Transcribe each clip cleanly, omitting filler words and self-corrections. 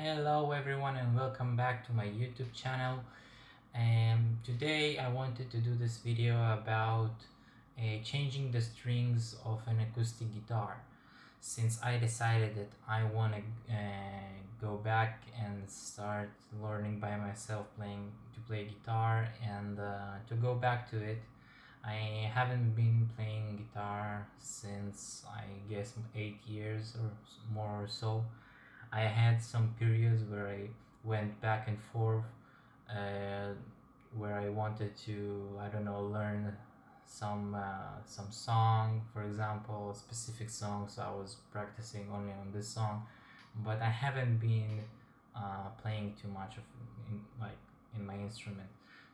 Hello everyone and welcome back to my YouTube channel. And today I wanted to do this video about changing the strings of an acoustic guitar, since I decided that I want to go back and start learning by myself to play guitar and to go back to it. I haven't been playing guitar since I guess 8 years or more or so. I had some periods where I went back and forth, uh, where I wanted to, I don't know, learn some song, for example, a specific song. So I was practicing only on this song, but I haven't been playing too much of in my instrument.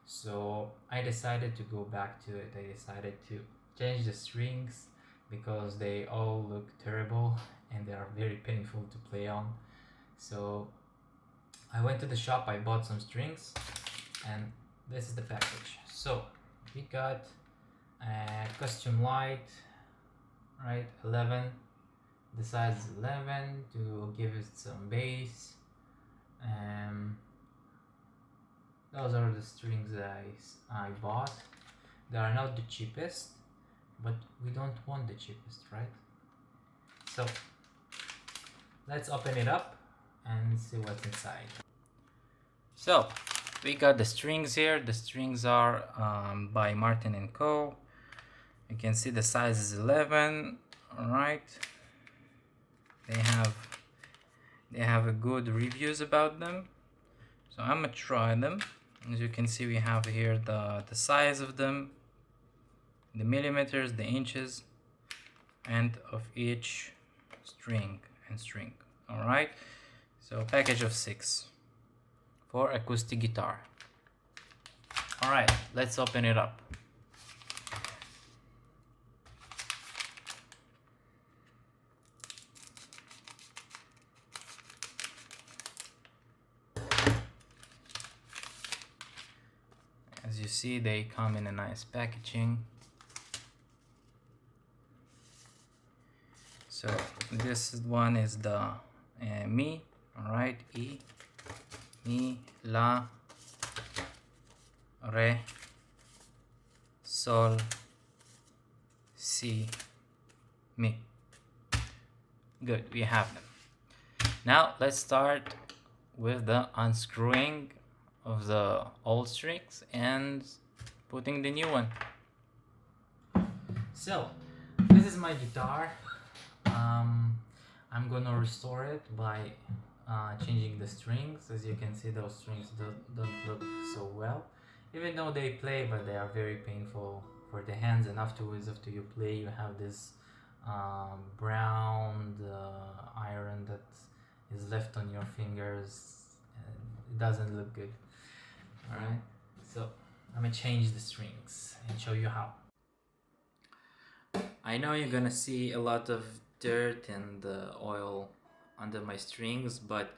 So I decided to go back to it. I decided to change the strings because they all look terrible and they are very painful to play on. So I went to the shop, I bought some strings, and this is the package. So we got a custom light, right? 11. The size is 11 to give it some bass. Those are the strings that I bought. They are not the cheapest, but we don't want the cheapest, right? So let's open it up and see what's inside. So we got the strings here. The strings are by Martin & Co. You can see the size is 11. All right, they have a good reviews about them, so I'm gonna try them. As you can see, we have here the size of them, the millimeters, the inches, and of each string. All right, so package of 6 for acoustic guitar. All right, let's open it up. As you see, they come in a nice packaging. So this one is the Mi, all right, E, Mi, La, Re, Sol, Si, Mi. Good, we have them. Now let's start with the unscrewing of the old strings and putting the new one. So this is my guitar. I'm gonna restore it by changing the strings. As you can see, those strings don't look so well, even though they play, but they are very painful for the hands. And afterwards, after you play, you have this brown iron that is left on your fingers, and it doesn't look good. All right, so I'm gonna change the strings and show you how. I know you're gonna see a lot of dirt and oil under my strings, but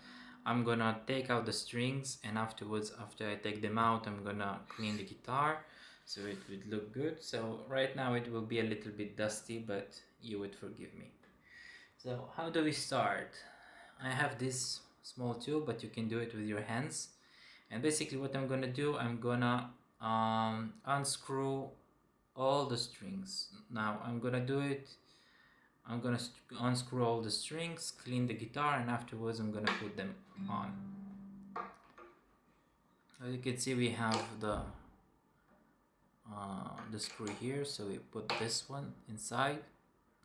I'm gonna take out the strings, and afterwards, after I take them out, I'm gonna clean the guitar so it would look good. So right now it will be a little bit dusty, but you would forgive me. So how do we start? I have this small tool, but you can do it with your hands. And basically what I'm gonna do, I'm gonna unscrew all the strings. Now I'm gonna unscrew all the strings, clean the guitar, and afterwards I'm gonna put them on. As you can see, we have the screw here, so we put this one inside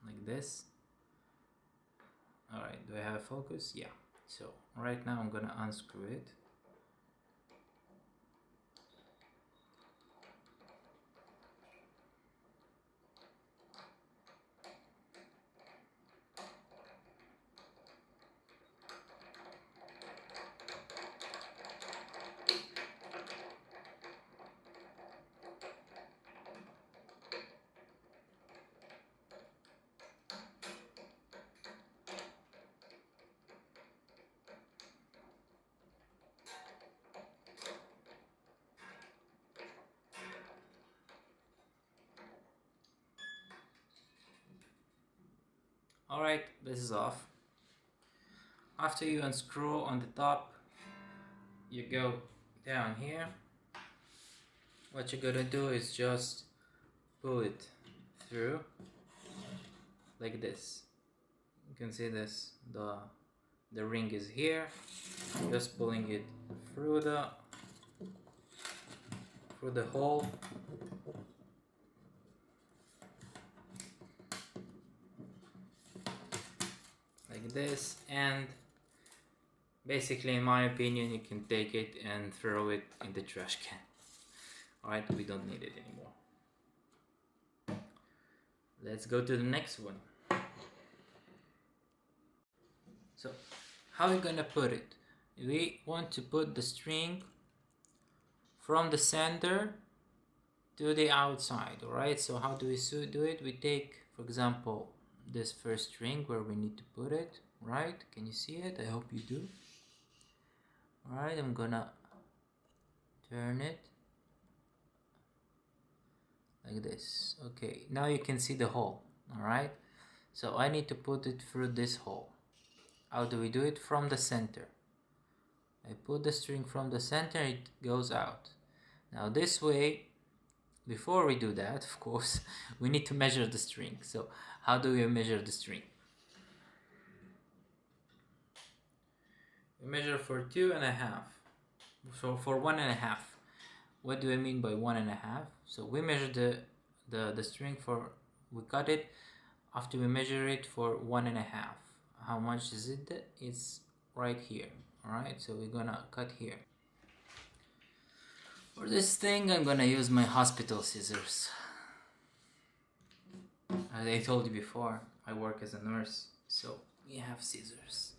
like this. All right, do I have a focus? Yeah. So right now I'm gonna unscrew it. All right, this is off. After you unscrew on the top, you go down here. What you're gonna do is just pull it through like this. You can see this, the ring is here. Just pulling it through the hole. Like this, and basically, in my opinion, you can take it and throw it in the trash can. Alright, we don't need it anymore. Let's go to the next one. So, how are we gonna put it? We want to put the string from the center to the outside, alright? So how do we do it? We take, for example, this first string where we need to put it, right? Can you see it? I hope you do. Alright, I'm gonna turn it like this. Okay, now you can see the hole. Alright, so I need to put it through this hole. How do we do it? From the center. I put the string from the center, it goes out. Now this way, before we do that, of course, we need to measure the string. So how do we measure the string? We measure for 2.5. So for 1.5. What do I mean by 1.5? So we measure the string for, we cut it after we measure it for 1.5. How much is it? It's right here. Alright, so we're gonna cut here. For this thing, I'm gonna use my hospital scissors. As I told you before, I work as a nurse, so we have scissors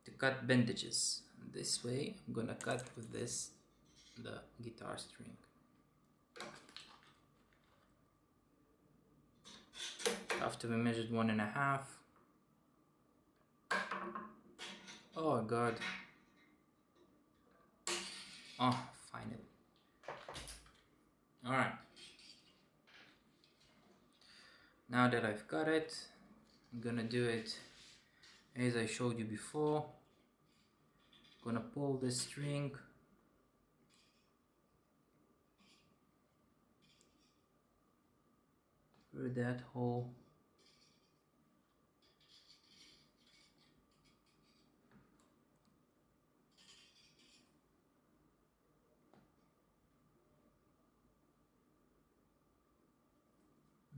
to cut bandages. This way, I'm gonna cut with this, the guitar string. After we measured 1.5. Oh god. Oh, finally. Alright. Now that I've got it, I'm gonna do it as I showed you before. I'm gonna pull this string through that hole.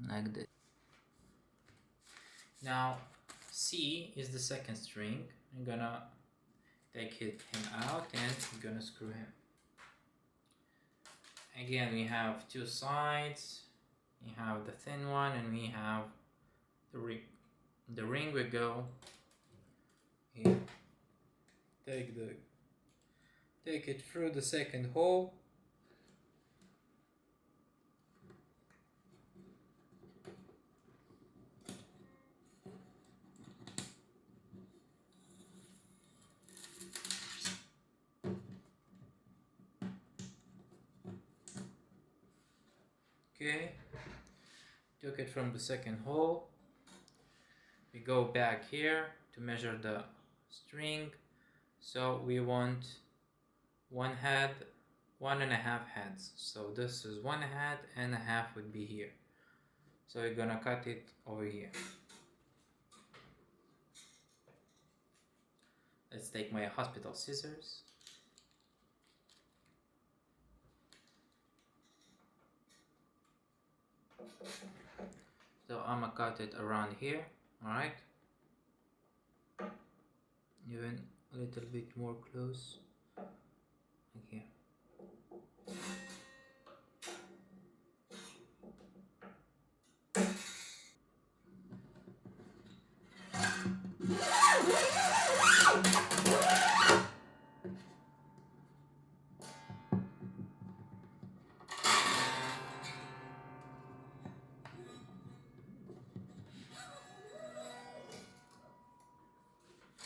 Like this. Now C is the second string. I'm gonna take him out and I'm gonna screw him. Again, we have two sides. We have the thin one and we have the ring. The ring will go here. Take it through the second hole. Okay, took it from the second hole. We go back here to measure the string. So we want 1 head, 1.5 heads. So this is 1 head and a half would be here. So we're gonna cut it over here. Let's take my hospital scissors. So I'm gonna cut it around here, alright? Even a little bit more close, like here.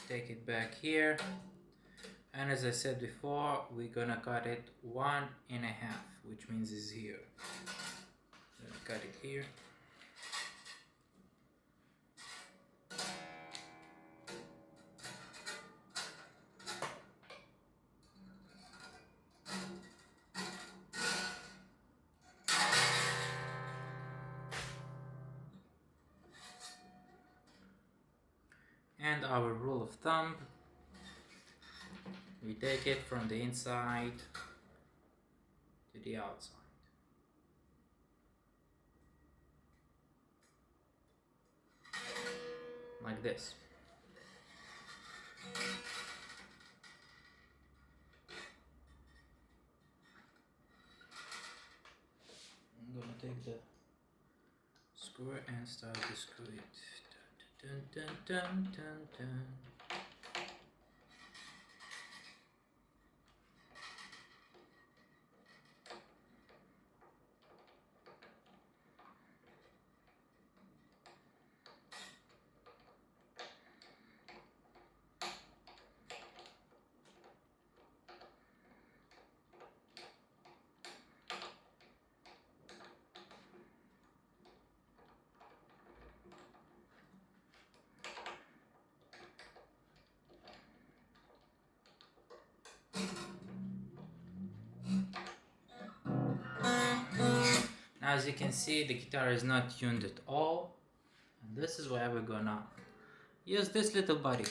Take it back here, and as I said before, we're gonna cut it 1.5, which means is here. Gonna cut it here. our rule of thumb. We take it from the inside to the outside. Like this. I'm gonna take the screw and start to screw it. Dun, dun, dun, dun, dun. Now, as you can see, the guitar is not tuned at all, and this is why we're gonna use this little body,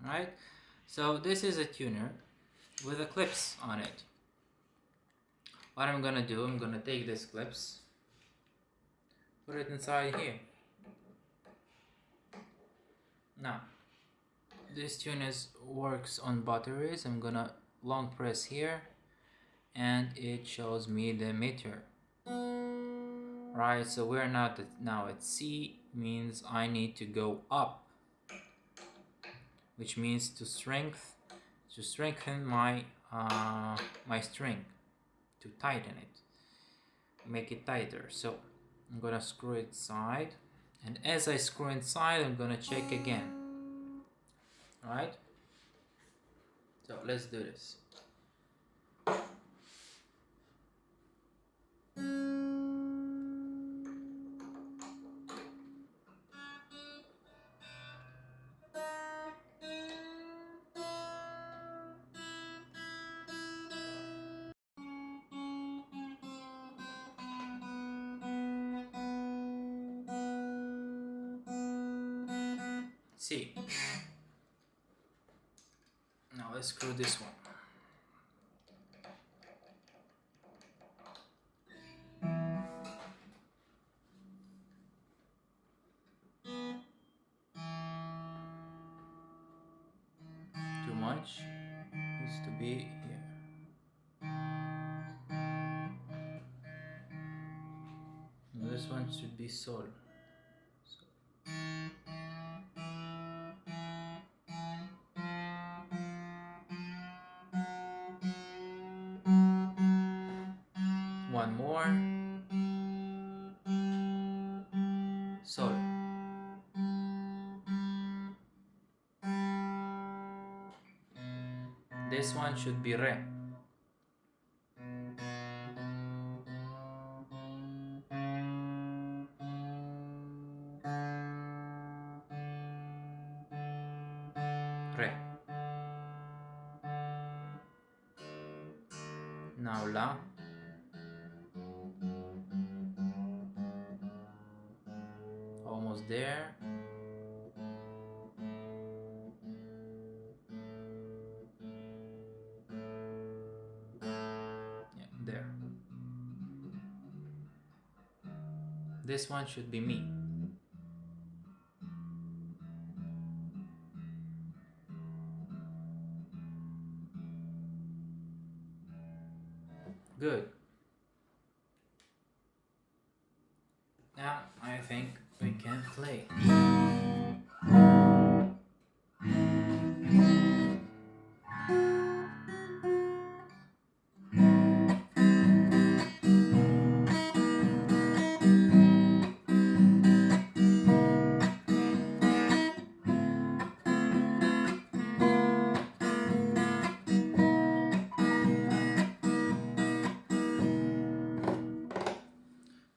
right? So this is a tuner with the clips on it. What I'm gonna do, I'm gonna take this clips, put it inside here. Now, this tuner works on batteries. I'm gonna long press here, and it shows me the meter. Right, so we're now at C, means I need to go up, which means to strengthen my my string, to tighten it, make it tighter. So I'm gonna screw it inside, and as I screw inside, I'm gonna check again. Right? So let's do this. See. Now let's screw this one. Too much needs to be here. Now this one should be sol. One more. Sol. This one should be re. Re. Now la. Almost there. Yeah, there. This one should be me. Good. Now I think we can play.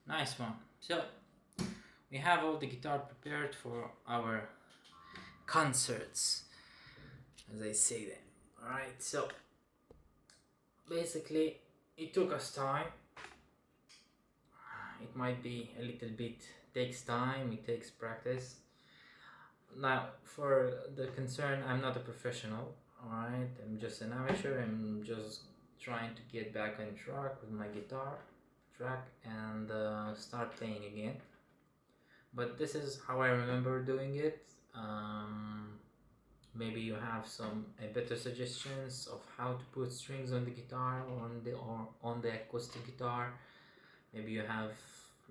Nice one. So we have all the guitar prepared for our concerts, as I say them. Alright, so basically it took us time. It might be a little bit, takes time, it takes practice. Now, for the concern, I'm not a professional, alright? I'm just an amateur. I'm just trying to get back on track with my guitar track and start playing again. But this is how I remember doing it. Maybe you have some better suggestions of how to put strings on the guitar or on the acoustic guitar. Maybe you have,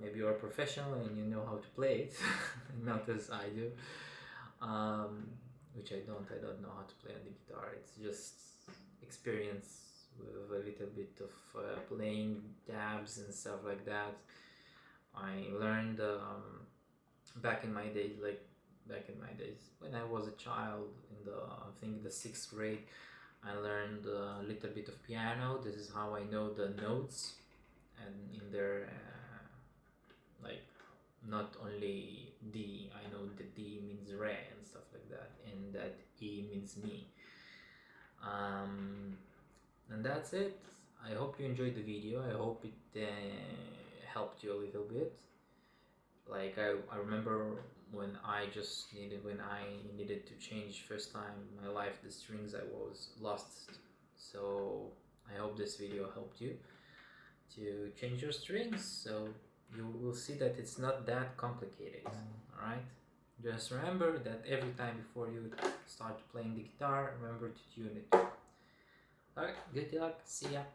maybe you're a professional and you know how to play it, not as I do. Which I don't. I don't know how to play on the guitar. It's just experience with a little bit of playing tabs and stuff like that. I learned back in my days, when I was a child in the, I think, the 6th grade. I learned a little bit of piano. This is how I know the notes, and in there, like, not only D, I know that D means re and stuff like that, and that E means me. And that's it. I hope you enjoyed the video. I hope it helped you a little bit. Like I remember when I needed to change first time in my life the strings, I was lost. So I hope this video helped you to change your strings, so you will see that it's not that complicated. All right, just remember that every time before you start playing the guitar, remember to tune it. All right, good luck, see ya.